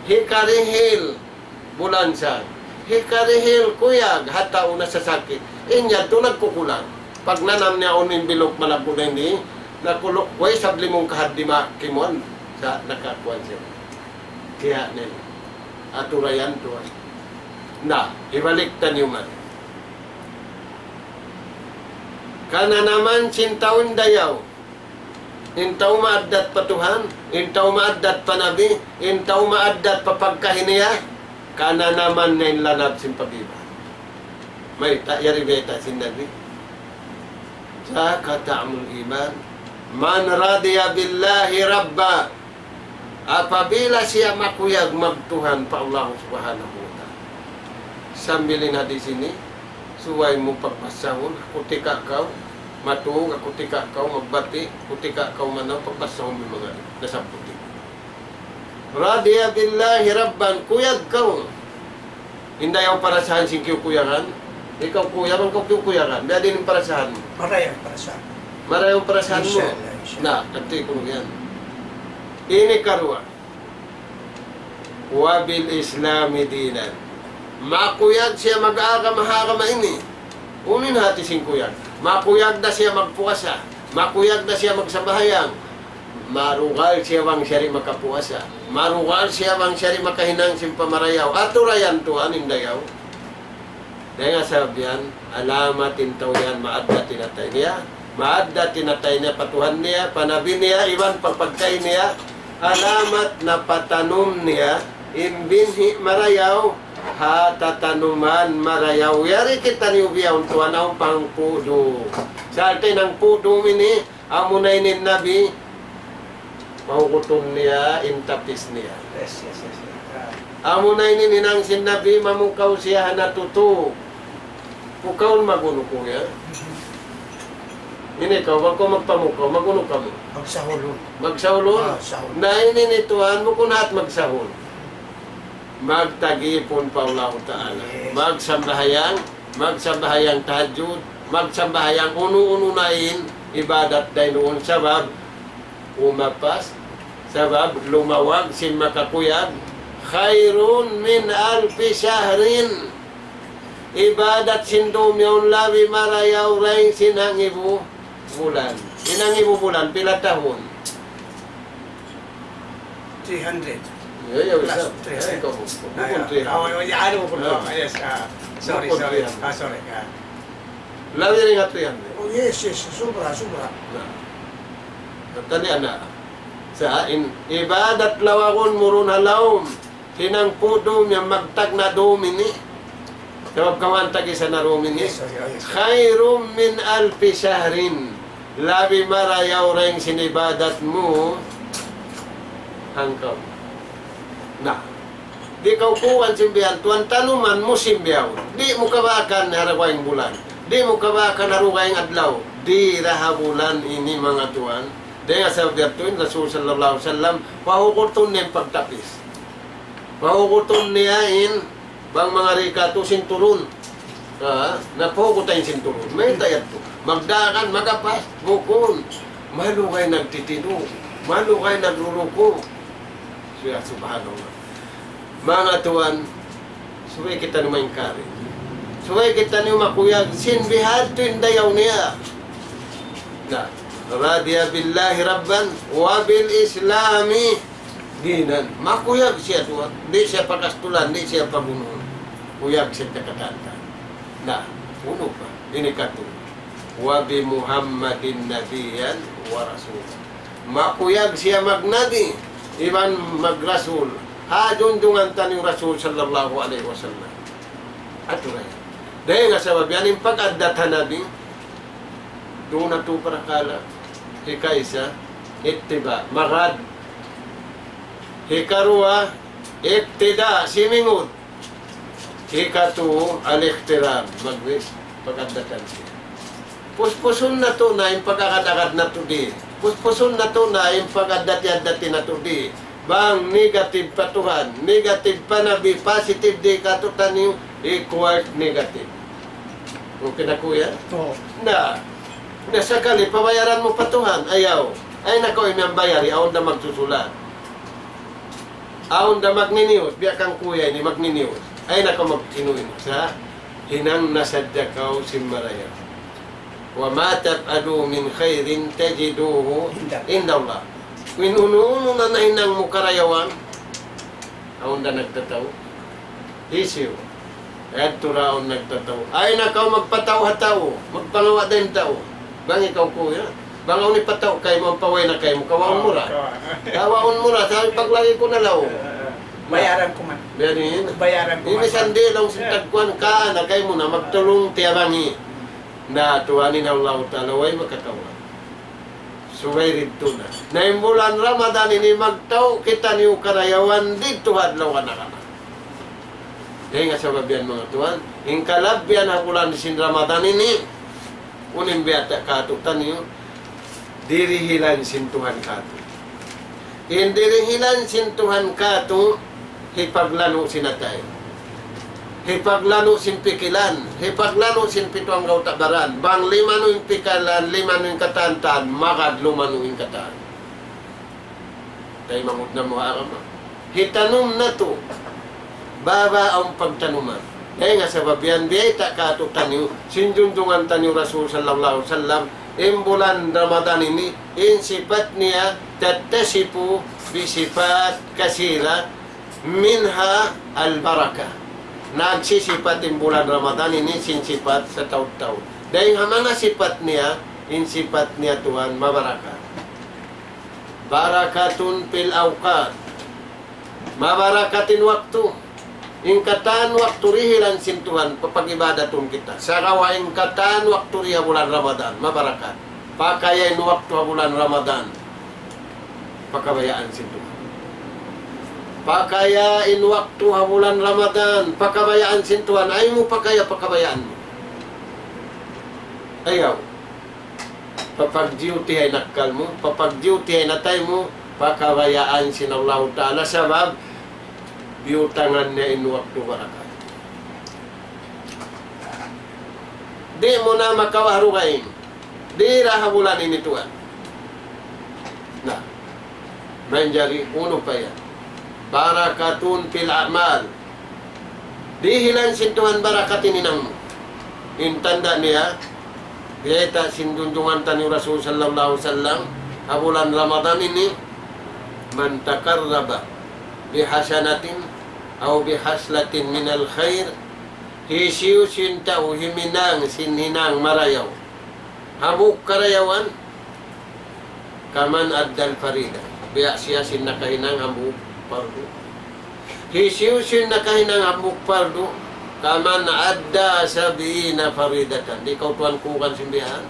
hikarihil, bulansa. Hikarihil, kuyag, hatao na sa sakit. Inya, ito nagkukulang. Pag nanam niya unin bilog malagpo na hindi, nakulok, way sabli mong kahadima kimon sa nakakuan siya. Kaya nila, aturayan to. Na, ibaliktad niyo man. Kana naman sintaon dayaw, intaw maaddat patuhan, intaw maaddat panabi, intaw maaddat papagkahiniya, kana naman na inlanab simpagiba. May yari beta sinabi. Saka ta'amul iman. Man radiya billahi rabba. Apabila siya makuyag magtuhan pa Allah subhanahu wa ta'ala. Sambilin hadis ini, suway mo pagpasahon, kutika kau, matuog, kutika kau, magbati, kutika kau manaw, pagpasahon mo mga nasaputi. Radiya billahi rabban, kuyag kau. Hindi yung parasahan sing kuyagan. Ikaw kuya, man kau kuyagan. Biya din yung parasahan mo. Marayang parasahan. Marayang parasahan mo. Na, kanti ko yan. Ini karwa. Wabil islami dinan. Makuyag siya mag-agam-hagama ini. Unin hati sing kuyag. Makuyag na siya magpuasa. Makuyag na siya magsabahayang. Marugal siya bang siyari makapuasa. Marugal siya bang siyari makahinang simpamarayaw. Aturayan tuhan indayaw. Dahil nga sabihan, alamat intaw yan, maadda tinatay niya. Maadda tinatay niya, patuhan niya, panabi niya, iwan pagpagkay niya. Alamat na patanom niya, imbinhi marayaw, hatatanuman marayaw. Yari kita niyo biyaw, tuwan ang pangpudo. Sa atin ang pudo mini, amunay ni Nabi, mahukuton niya, intapis niya. Yes. Amunay ni ninang sinabi, mamukaw siya natuto. Pukaw maguno ko ya. Ini ikaw, wag ko magpamukaw, maguno ka mo. Magsahulon. Magsahulon? Sahul. Na ininituan mo kung nahat magsahul. Magtagipon pa Allah Ta'ala. Yes. Magsambahayang tahajud, magsambahayang unu-ununain, ibadat day noon, sabab, umapas, sabab, lumawag, sin makakuyag, khairun min alfi shahrin. ibadat sindom yaun labi marayaw ring sinang ibu bulan. Inang ibu bulan, pila tahun? 300. Ya, Plus bisa. 300. Ikaw mo. Bukod 300. Ano po lang. Yes. Sorry. Bukod 300. Sorry. Labi rin nga 300. Oh, yes. Sobra. Tali ana. Sa ibadat lawakon murun halawm. Hinang pudom yang magtag na domini. Sabab kawantag isa na domini. Yes. Khairum min alfi shahrin. Labi marayaw ring sinibadat mo. Hangkaw. Nah, di kau kuwan simbihan, tuan tanuman mo simbiyaw. Di mo kabakan harawayang bulan. Di mo kabakan harawayang adlaw. Di rahabulan ini mga tuan. Dahil sa bertuin, Rasul sallallahu alaihi wasallam, pahukuton niya pagtapis. Pahukuton niyain, bang mga rikato sinturun. Napahukutan yung sinturun. May tayat to. Magdakan, magapas, bukon. Malo kayo nagtitino. Malo kayo nagruruko. Suya, subhanallah. Mga tuan, suway kita naman kari. Suway kita naman makuyag. Sinbihad to yung dayaw niya. Na, radya billahi rabban, wabil islami dinan. Makuyag siya tuan. Di siya pakastulan, di siya pabunuhan. Kuyag siya nakatata. Na, uno pa. Ini kato. Wabi Muhammadin nabiyan wa rasul. Makuyag siya magnabi. Iban magrasul. Hadundungan tan yung Rasul sallallahu alaihi wasallam. Ato rin. Dahil nga sa babiyan, yung pag-addatan nabi, doon na ito para kala. Hikaisa, ittiba, magad. Hikarua, ittida, simingod. Hikatu, al-ikhtiram, magwis, pag-addatan siya. Puspusun na to na yung pagkakadagad na to di. Puspusun na to na yung pag-addati-addati na to di. Bang negative pa Tuhan, negative pa nabi, positive di katutan yung equal negative. Okay na kuya? Oo. Na sakali, pabayaran mo pa Tuhan, ayaw. Ay nako, imang bayari, aon na magsusulat. Aon na magninius, biya kang kuya, ni magninius. Ay nako, magkinuin sa hinang nasadya kao simmaraya. Wa matap adu min khairin tajiduhu indallah. Winununo na nainang mo karayawan, aon na nagtataw, isiw, at turaon nagtataw. Ay nakaw magpataw-hataw, magpangawa din tao. Bang ikaw kuya, bang ni pataw kay mo, paway na kay mo, kawaon mura. Kawaon mura, sabi paglagi ko na law. Bayaran ko man. Bayaran ko man. Ini sandi lang sintagkuan ka, na kay mo na magtulong tiyabangi. Na tuwanin Allah Ta'ala, way makatawa. Suway rito na. Na yung bulan Ramadan ini magtaw, kita niyo karayawan dito hadlaw ka na ka na. Dahil nga sa babiyan mga tuwan, yung kalabyan na bulan sin Ramadan ini, unin biyata katutan niyo, dirihilan sin Tuhan kato. Yung dirihilan sin Tuhan kato, hipaglano sinatay. Hipaglano sin pikilan, hipaglano sin pituang gautabaran, bang lima no yung pikalan, lima no yung katantan, makad luma no yung katan. Tayo mamut na mga arama. Hitanum na to, baba ang pagtanuman. Dahil nga sa babiyan, biyay ta katutan niyo, sinjundungan tanyo Rasul sallallahu alaihi wasallam, imbulan Ramadan ini, insifat niya, tatasipu bisifat kasira, minha al-barakah. Nagsisipat yung bulan Ramadan ini sinsipat sa taon-taon. Dahil ang mga sipat niya, insipat niya Tuhan mabaraka. Barakatun pil awqat. Mabarakatin waktu. Ingkatan waktu rihilan sin Tuhan papagibadatun kita. Sa kawain katan waktu riha bulan Ramadan, mabarakat. Pakayain waktu bulan Ramadan, pakabayaan sin Tuhan. Pakayain waktu bulan Ramadan, pakabayaan sin Tuhan. Ay mo pakabayaan mo. Ayaw. Papag-duty ay nakal mo, papag-duty ay natay mo, pakabayaan sin Allah Ta'ala sabab biutangan niya in waktu barakat. Di mo na makawarugain. Di raha bulan ini Tuhan. Nah, menjadi uno pa yan. Barakatun fil amal. Dihilan sintuhan barakatin inang mo. Intanda niya, Biyata sindunjungan tani Rasul sallallahu alaihi wasallam, bulan Ramadan ini, man takarraba bihasanatin aw bihaslatin minal khair, hisiu sintau himinang sinhinang marayaw. Habuk karayawan, kaman addal farida. Biya siya sin nakahinang habuk pardo. Hisiu sin nakahinang habuk pardo, kaman adda sabiina faridatan. Di kau tuan kukan simbihan.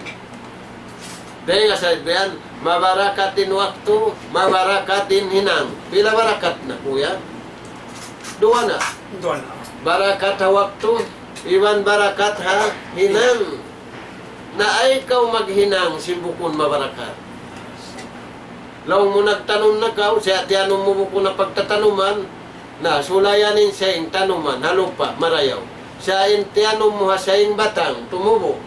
Dahil nga sabihan, mabarakatin waktu, mabarakatin hinang. Pila barakat na kuya? Dua na. Doon na. Barakat ha waktu, iwan barakat ha hinang. Na ay ikaw maghinang, simbukon mabarakat. Law mo nagtanong na kau, siya tiyanong mo bukon na pagtatanuman, na sulayanin sa ing tanuman, halupa, marayaw. Sa ing tiyanong mo ha sa ing batang, tumubo.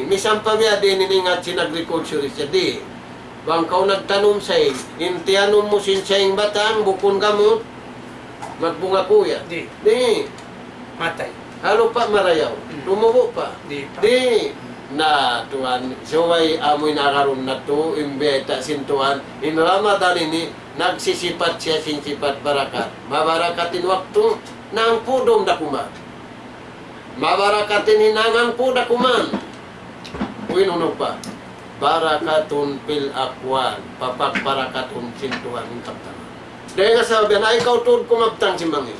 Misang pamya din iningat sin agriculturist siya, bang kau nagtanom sa ing, tiyanong mo sin sa ing batang, bukon gamot, magbunga kuya. Di. Matay. Halupa, marayaw. Tumubo pa. Di. Na tuan suway amoy nakaroon na to imbeta sintuan in Ramadan ini nagsisipat siya sinsipat barakat mabarakatin waktu nang pudom dakuman mabarakatin hinangang pudakuman uinuno pa barakatun pil akwan papak barakatun sintuan in kaptan dahil nga sabi na ikaw tuod kumabtang si Mangi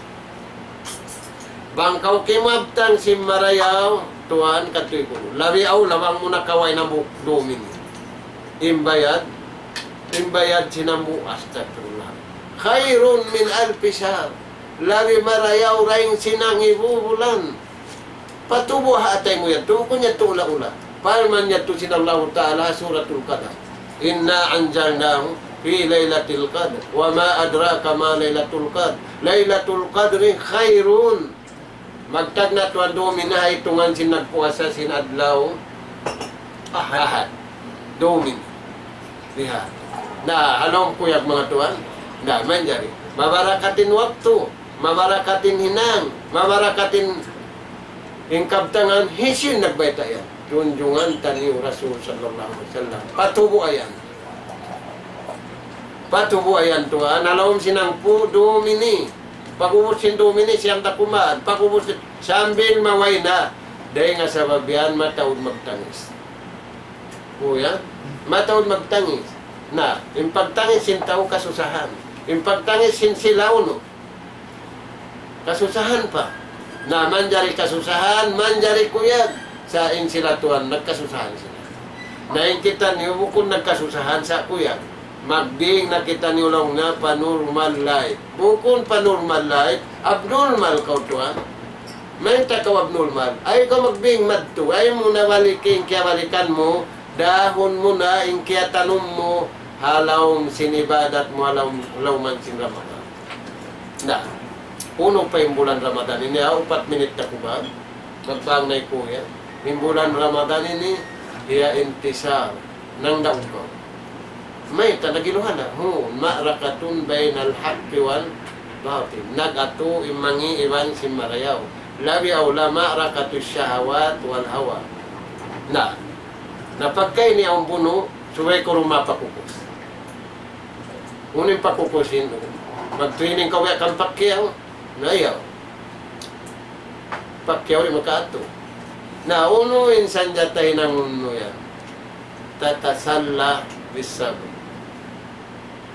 bangkaw kimabtang si Marayaw Tuhan katoy ko. Labi aw lawang mo nakaway na mo domini. Imbayad sinambu astagfirullah. Khairun min alpisar. Labi marayaw raing sinang ibubulan. Patubo hatay mo yan. Tuko niya ula-ula. Palman niya to sinallahu ta'ala suratul qadar. Inna anjalnahu fi laylatil qadr. Wa ma adraka ma laylatul qadr. Laylatul qadri khairun. Magtag na tuwan domin na itungan sinagpuasa sinadlaw ahad. Domin. Lihat. Na, alam ko yung mga tuwan? Na, manjari. Mabarakatin waktu. Mabarakatin hinang. Mabarakatin ingkabtangan. Hisin nagbayta yan. Junjungan tani Rasul sallallahu alaihi wasallam. Patubo ayan. Patubo ayan tuwan. Alam sinang po domini. Pagubos sin domini siyang takumaan. Pagubos sambil maway na. Dahil nga sa babiyan, mataod magtangis. Kuya, mataod magtangis. Na, yung pagtangis sin tao kasusahan. Yung pagtangis sin silaw, no? Kasusahan pa. Na, manjari kasusahan, manjari kuyag. Sa in sila tuwan, nagkasusahan sila. Naingkitan niyo, bukod nagkasusahan sa kuyag. Magding nakita niyo lang na panormal life. Bukod panormal life, abnormal kau tuan. May takaw abnormal. Ay ka magbing madto. Ay mo na waliking kaya walikan mo. Dahon mo na, kaya tanong mo. Halaw sinibadat mo, halaw man sin Ramadan. Na, puno pa yung bulan Ramadan ini. 4 minit na kubag. Magbang na kuya. Yung bulan Ramadan ini, iya intisar nang daog ko. May tanagiluhan na. Ma'rakatun bainal haqqi wal batil. Nag-ato imangi iwan si Marayaw. Labi awla ma'rakatu syahawat wal hawa. Na, napagkay niya ang buno, suway ko rumapakukos. Unin pakukusin. Mag-training ka waya kang pakyaw. Nayaw. Pakyaw rin makaato. Na, uno insanjatay ng uno yan. Tatasalla bisabot.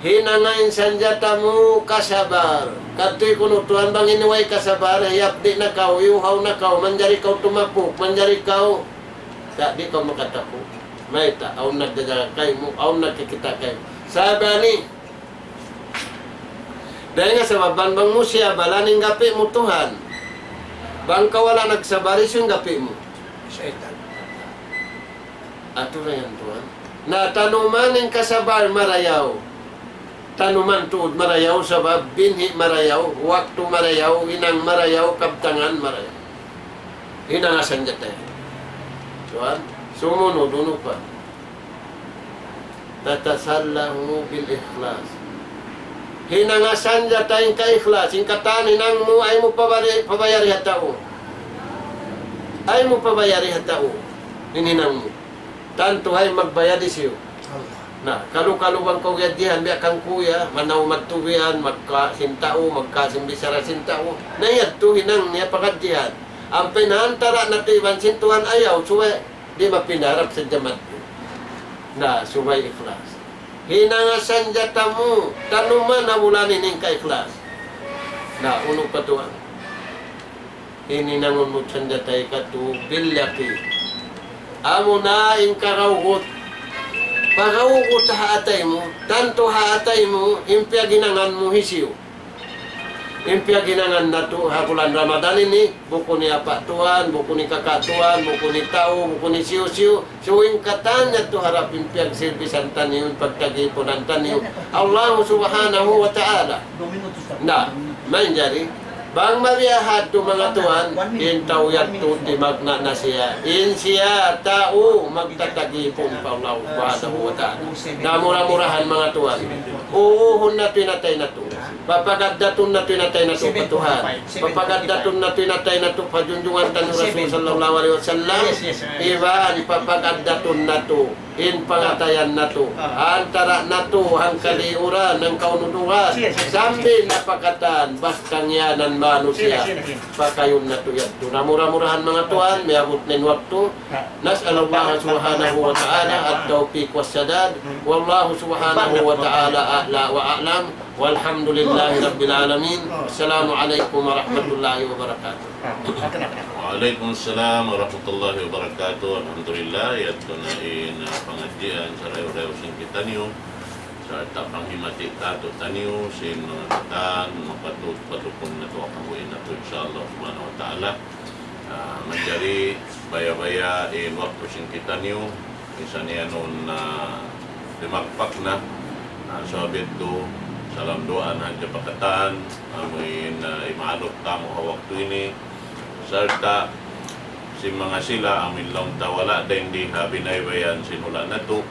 Hinangain sanjata mo kasabar. Katoy kuno tuan bang iniway kasabar, hayap di na kau, yuhaw na kau, manjari kau tumapuk, manjari kau, tak di kau makatapu. May ta, aw nagdajaga kay mo, aw nagkikita kay mo. Sabi ni, dahil nga sa babang mo siya, balaning gapi mo Tuhan. Bang ka wala nagsabari siyang gapi mo. Satan. Ato na yan Tuhan. Na tanuman ng kasabar marayaw. Tanuman tuod marayaw sabab binhi marayaw, waktu marayaw, inang marayaw, kabtangan marayaw. Hinangasan niya tayo. Tuhan, sumunod, uno pa. Tatasallahu bil ikhlas. hinangasan jatay ka-ikhlas, ingkatan hinang mo ay mo pabayari hatao. Ay mo pabayari hatao. Hininang mo. Tanto ay magbayadi siyo. Na, kalu-kaluang kau gadihan, biya kang kuya, manaw magtuwian, magkasintao, magkasimbisara sintao. Nayad to hinang niya pagadihan. Ang pinahantara na tiwan sintuhan ayaw, suwe, di mapinarap sa jamat to. Na, suway ikhlas. Hinangasan jata mo, tanuman na wulanin yung ka-ikhlas. Na, unong patuan. Hininangon mo sanjatay ka to, bilyaki. Amo na yung karawgot. Pagawukot haatay mo, tanto haatay mo, impya ginangan mo hisiyo. Impya ginangan na to, bulan Ramadan ini, buko ni apatuan, buko ni kakatuan, buko ni tao, buko ni siyo-siyo. Suwing katanya to harap impya silbisan taniyon, pagtagipunan taniyon. Allah subhanahu wa ta'ala. Na, main jari. Bang mariahat to mga tuhan, intaw yato di magna na siya. In siya tao magtatagipon pa Allah subhanahu wa ta'ala. Namura-murahan mga tuhan. Uuhon na pinatay na to. Papagaddatun na pinatay na to patuhan. Papagaddatun na pinatay na to pajunjungan tan Rasul sallallahu alaihi wasallam. Iban papagaddatun na to. In pangatayan na to. Antara na to ang kaliuran ng kaununuhan. Sambil napakatan bastang yanan manusia. Pakayun na to yan to. Namura-murahan mga tuhan. May abot nin waktu. Nas'alallah subhanahu wa ta'ala at tawfiq wassadad. Wallahu subhanahu wa ta'ala a'la wa a'lam. Walhamdulillahi rabbil alamin. Assalamualaikum warahmatullahi wabarakatuh. Waalaikumsalam warahmatullahi wabarakatuh. Alhamdulillah yato na pengajian sa rayo-rayo sing kita niyo sarta panghimati tato taniyo sin mga katan mapatut-patupon na to akabuin na to insyaallah subhanahu wa ta'ala. Menjadi baya-baya waktu sing kita niyo isa niya noon dimagpak na sabit to salam doa na pakatan amin imalok tamo waktu ini serta si mga sila amin lang tawala din di binaybayan sinula na to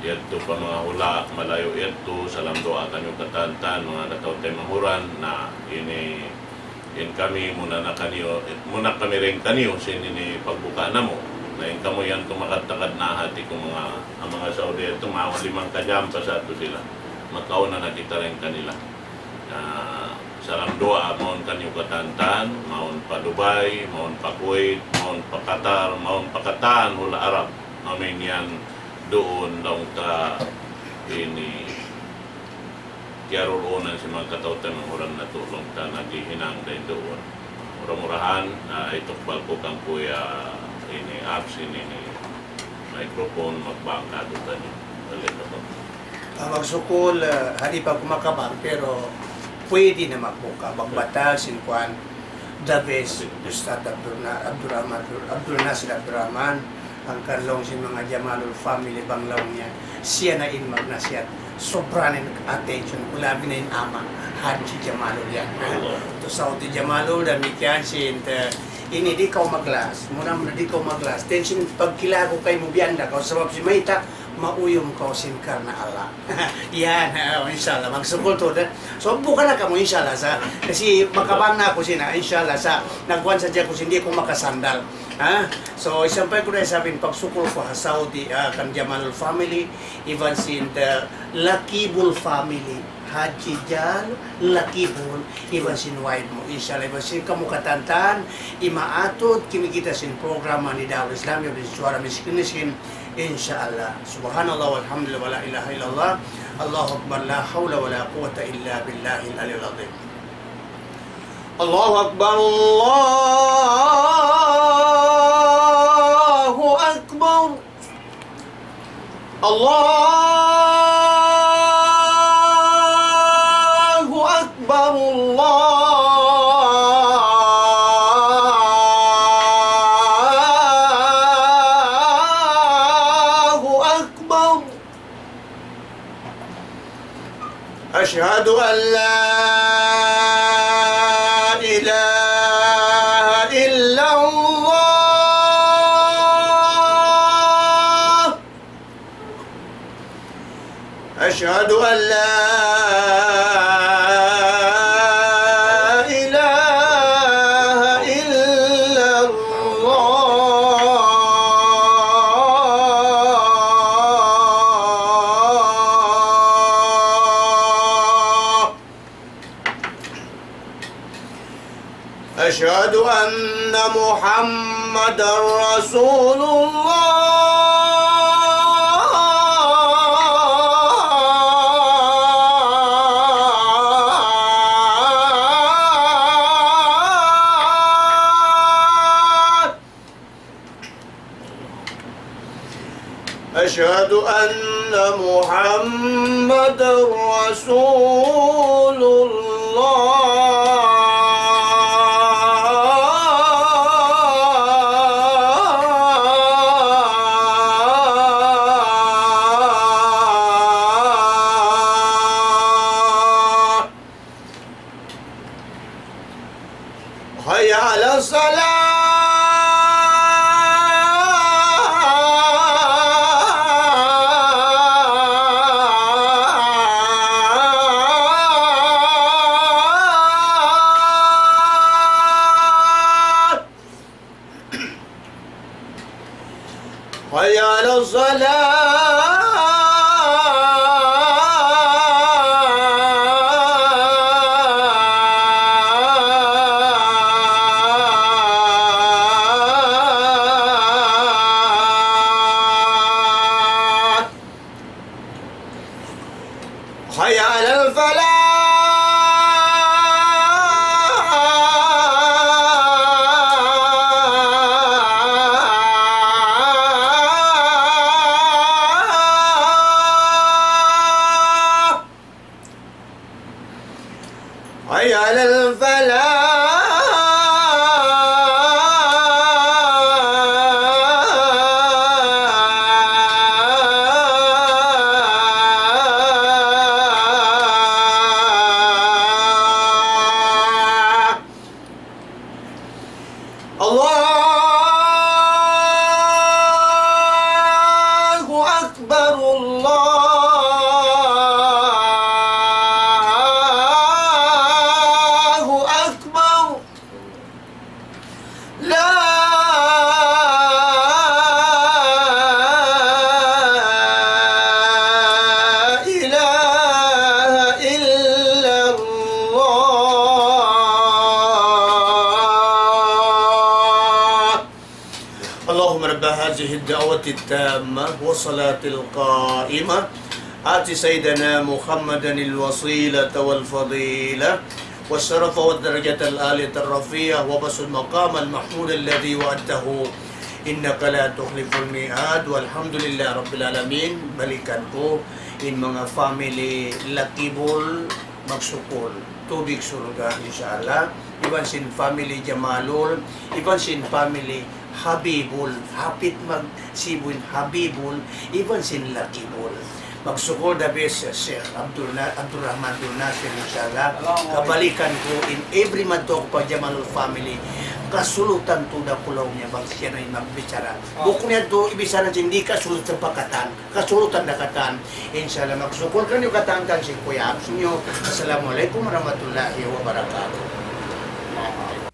yato pa mga hula malayo yato salam doa kanyo katantan mga nataw tayo mahuran na ini kami muna na kanyo muna kami rin kanyo sin ini pagbuka na mo na yung kamo yan tumakad-takad na hati kung ang mga Saudi ito mga 5 kajam pa sa ito sila makauna na kita rin kanila. Salam doa maun kanyo katantan, maun pa Dubai, maun pa Kuwait, maun pa Qatar, maun pa Katan, hula Arab. Amin yan doon daw ta ini kiarurunan si mga katautan ng uran na tulong ta naghihinang din doon. Murah-murahan, itukbal ko kang kuya ini apps ini microphone magbangka doon niyo. Balik na po. Magsukol, hindi pa kumakabang, pero pwede na magbuka. Magbatal, sinkuan, Davis, Ustad Abdul Nasir Abdurrahman, ang karlong si mga Jamalul family, banglaw niya, siya na inmag na siya, sobranin attention, kulabi na yung ama, Haji Jamalul yan. To Saudi Jamalul, damikian siya, ini di kau maglas, muna di kau maglas, tension pagkilago kay mo biyanda, kau sabab si Maita, mauyom kau sin karena Allah. Yan, inshallah magsukol to. So bukan na kamo inshallah sa kasi makabang na ako sina inshallah sa nagwan sa ko hindi ko makasandal. So isampay ko na sabing pagsukol ko sa Saudi kan Jamalul family, even sin the Lakibul family. Haji Jal, Lakibul, even sin wide mo inshallah even sin kamu katantan imaatod kimi kita sin programa ni Dawah Islam yung suara miskin insyaallah. Subhanallah walhamdulillah wala ilaha illallah. Allahu akbar la haula wala quwwata illa billahil aliyyil azim. Allahu akbar Allahu akbar. Allahu akbar أشهد أن لا إله إلا الله أشهد أن لا أشهد أن محمد رسول الله. أشهد أن محمد رسول الله. حي على الصلاة. حي على الصلاة. حي على الفلاح. حي على الفلاح. الله أكبر الله أكبر لا إله إلا الله. اللهم رب هذه الدعوة التامة والصلاة القائمة آت سيدنا محمدا الوسيلة والفضيلة والشرف والدرجة العالية الرفيعة وبس المقام المحمود الذي وعدته إنك لا تخلف الميعاد. والحمد لله رب العالمين. Balikan ko in mga family Lakibul magsukol tubig surga inshallah. Iban sin family Jamalul, iban sin family Habibul, hapit magsibuin Habibul, iban sin Lakibul. Magsukol the best Sheikh Abdurrahman Abdul Nasir inshallah. Kabalikan ko in every madok pa Jamalul family. Kasulutan to da pulaw niya bang siya na magbicara. Bukod niya to ibisaran siya hindi kasulutan pakatan. Kasulutan na katan. Inshallah magsukol kanyo katangkan si Kuya Abs nyo. Assalamualaikum warahmatullahi wabarakatuh.